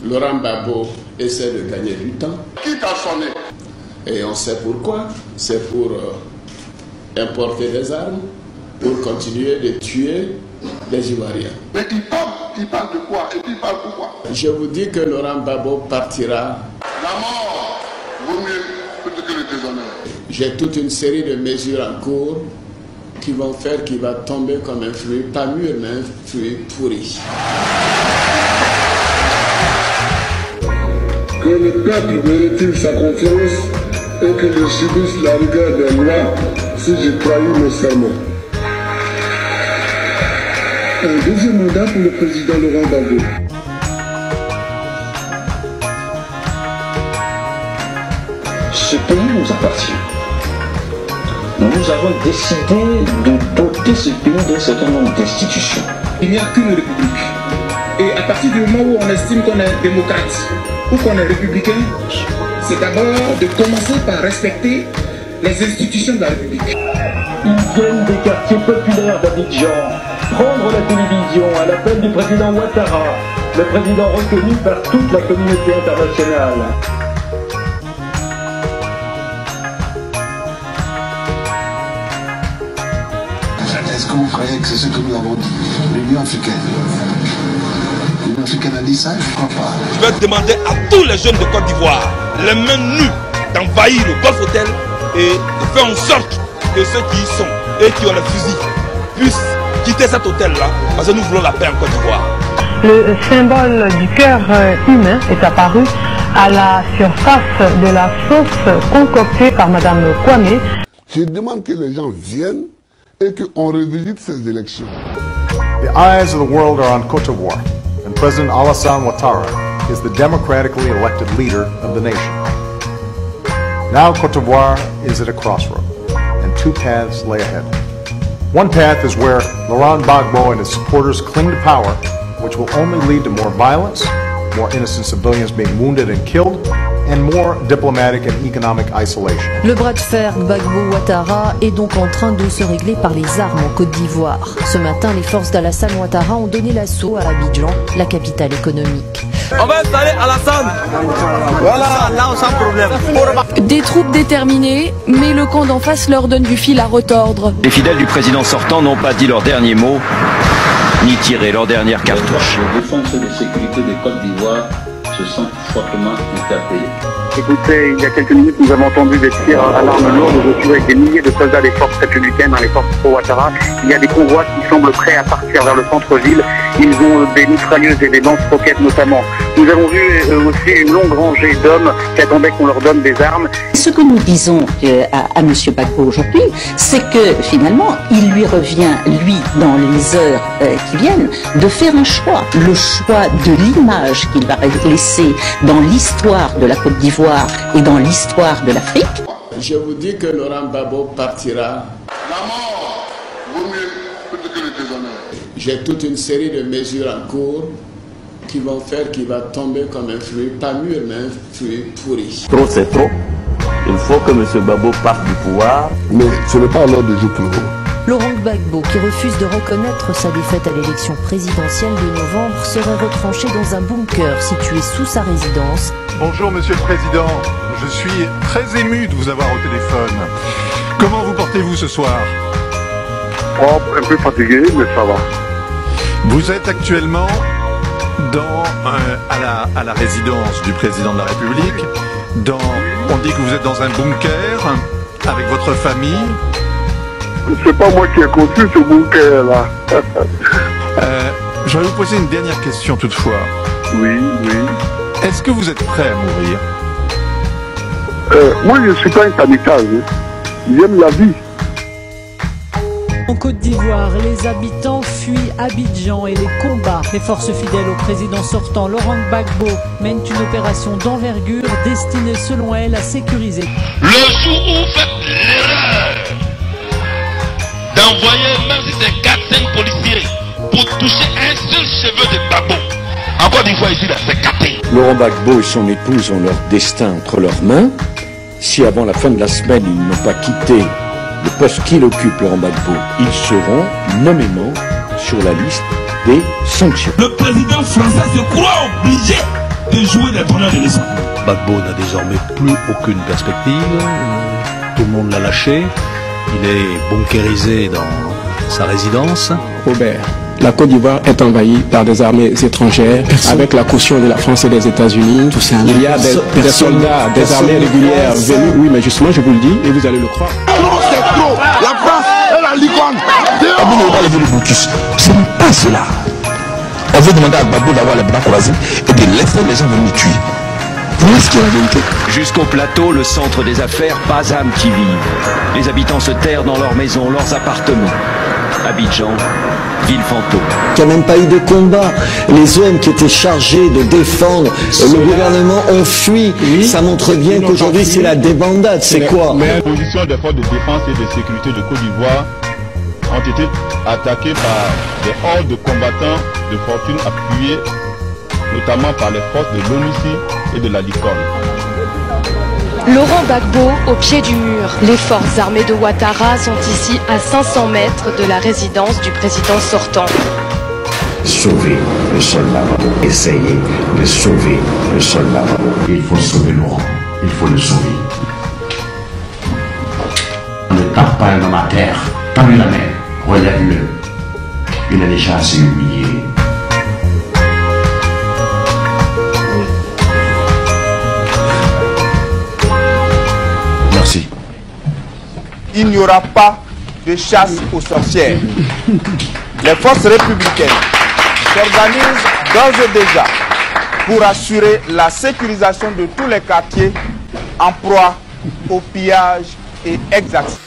Laurent Gbagbo essaie de gagner du temps. Qui t'a sonné? Et on sait pourquoi. C'est pour importer des armes, pour continuer de tuer les Ivoiriens. Mais il parle de quoi? Et puis il parle pourquoi? Je vous dis que Laurent Gbagbo partira. La mort vaut mieux plutôt que le déshonneur. J'ai toute une série de mesures en cours qui vont faire qu'il va tomber comme un fruit, pas mûr, mais un fruit pourri. Que le peuple me retire sa confiance et que je subisse la rigueur des lois si j'ai trahi mon serment. Un deuxième mandat pour le président Laurent Gbagbo. Ce pays nous appartient. Nous avons décidé de doter ce pays d'un certain nombre d'institutions. Il n'y a qu'une république. Et à partir du moment où on estime qu'on est démocrate ou qu'on est républicain, c'est d'abord de commencer par respecter les institutions de la République. Ils viennent des quartiers populaires d'Abidjan, prendre la télévision à l'appel du président Ouattara, le président reconnu par toute la communauté internationale. Est-ce que vous croyez que c'est ce que nous avons dit? L'Union africaine. L'Union africaine a dit ça? Je ne crois pas. Je vais demander à tous les jeunes de Côte d'Ivoire, les mains nues, d'envahir le Golf Hotel et de faire en sorte que ceux qui y sont et qui ont les fusils puissent quitter cet hôtel-là, parce que nous voulons la paix en Côte d'Ivoire. Le symbole du cœur humain est apparu à la surface de la sauce concoctée par Madame Kwame. Je demande que les gens viennent et qu'on revisite ces élections. The eyes of the world are on Côte d'Ivoire, and President Alassane Ouattara is the democratically elected leader of the nation. Now Côte d'Ivoire is at a crossroad, and two paths lay ahead. One path is where Laurent Gbagbo and his supporters cling to power, which will only lead to more violence, more innocent civilians being wounded and killed, and more diplomatic and economic isolation. Le bras de fer Gbagbo-Ouattara est donc en train de se régler par les armes en Côte d'Ivoire. Ce matin, les forces d'Alassane Ouattara ont donné l'assaut à Abidjan, la capitale économique. On va installer Alassane. Voilà, là sans problème. Des troupes déterminées, mais le camp d'en face leur donne du fil à retordre. Les fidèles du président sortant n'ont pas dit leur dernier mot, ni tiré leur dernière cartouche. Les défenseurs de sécurité de Côte d'Ivoire se sentent fortement interpellés. Écoutez, il y a quelques minutes, nous avons entendu des tirs à l'arme lourde au-dessus avec des milliers de soldats des forces républicaines, les forces pro-Ouattara. Il y a des convois qui semblent prêts à partir vers le centre-ville. Ils ont des mitrailleuses et des lance-roquettes notamment. Nous avons vu aussi une longue rangée d'hommes qui attendaient qu'on leur donne des armes. Ce que nous disons à M. Gbagbo aujourd'hui, c'est que finalement, il lui revient, lui, dans les heures qui viennent, de faire un choix. Le choix de l'image qu'il va laisser dans l'histoire de la Côte d'Ivoire et dans l'histoire de l'Afrique. Je vous dis que Laurent Gbagbo partira. La mort vaut mieux plutôt que le déshonneur. J'ai toute une série de mesures en cours qui vont faire qu'il va tomber comme un fruit, pas mûr, mais un fruit pourri. Trop c'est trop. Il faut que M. Gbagbo parte du pouvoir. Mais ce n'est pas à l'ordre du jour pour nous. Laurent Gbagbo, qui refuse de reconnaître sa défaite à l'élection présidentielle de novembre, serait retranché dans un bunker situé sous sa résidence. Bonjour Monsieur le Président, je suis très ému de vous avoir au téléphone. Comment vous portez-vous ce soir? Oh, un peu fatigué, mais ça va. Vous êtes actuellement à la résidence du Président de la République. On dit que vous êtes dans un bunker avec votre famille. C'est pas moi qui ai conçu ce bunker-là. Je vais vous poser une dernière question toutefois. Oui. Est-ce que vous êtes prêt à mourir? Moi, je ne suis pas un kamikaze. J'aime la vie. En Côte d'Ivoire, les habitants fuient Abidjan et les combats. Les forces fidèles au président sortant, Laurent Gbagbo, mènent une opération d'envergure destinée, selon elle, à sécuriser. Le jour où vous faites l'erreur d'envoyer, même si c'est 4-5 policiers, pour toucher un seul cheveu de Gbagbo, en Côte d'Ivoire ici, là, c'est capé. Laurent Gbagbo et son épouse ont leur destin entre leurs mains. Si avant la fin de la semaine, ils n'ont pas quitté le poste qu'il occupe, Laurent Gbagbo, ils seront nommément sur la liste des sanctions. Le président français se croit obligé de trouver des donneurs de leçons. Gbagbo n'a désormais plus aucune perspective. Tout le monde l'a lâché. Il est bunkérisé dans sa résidence. Robert, la Côte d'Ivoire est envahie par des armées étrangères avec la caution de la France et des États-Unis. Il y a des soldats, des armées régulières venus. Oui, mais justement, je vous le dis, et vous allez le croire. Non, c'est trop. La France est la licorne. Ce n'est pas cela. On veut demander à Gbagbo d'avoir les bras croisés et de laisser les gens venir tuer. Voilà ce qui est la vérité. Jusqu'au plateau, le centre des affaires, pas âme qui vive. Les habitants se terrent dans leurs maisons, leurs appartements. Abidjan, ville fantôme. Il n'y a même pas eu de combat. Les hommes qui étaient chargés de défendre le gouvernement ont fui. Oui. Ça montre bien qu'aujourd'hui c'est la débandade. C'est quoi? Les positions des forces de défense et de sécurité de Côte d'Ivoire ont été attaquées par des hordes de combattants de fortune appuyés notamment par les forces de l'ONUCI et de la licorne. Laurent Gbagbo au pied du mur. Les forces armées de Ouattara sont ici à 500 mètres de la résidence du président sortant. Sauver le soldat Gbagbo, essayer de sauver le soldat Gbagbo. Il faut sauver Laurent, il faut le sauver. Ne tape pas un homme à terre, tends-lui la main, relève-le. Il est déjà assez humilié. Merci. Il n'y aura pas de chasse aux sorcières. Les forces républicaines s'organisent d'ores et déjà pour assurer la sécurisation de tous les quartiers en proie au pillage et exaction.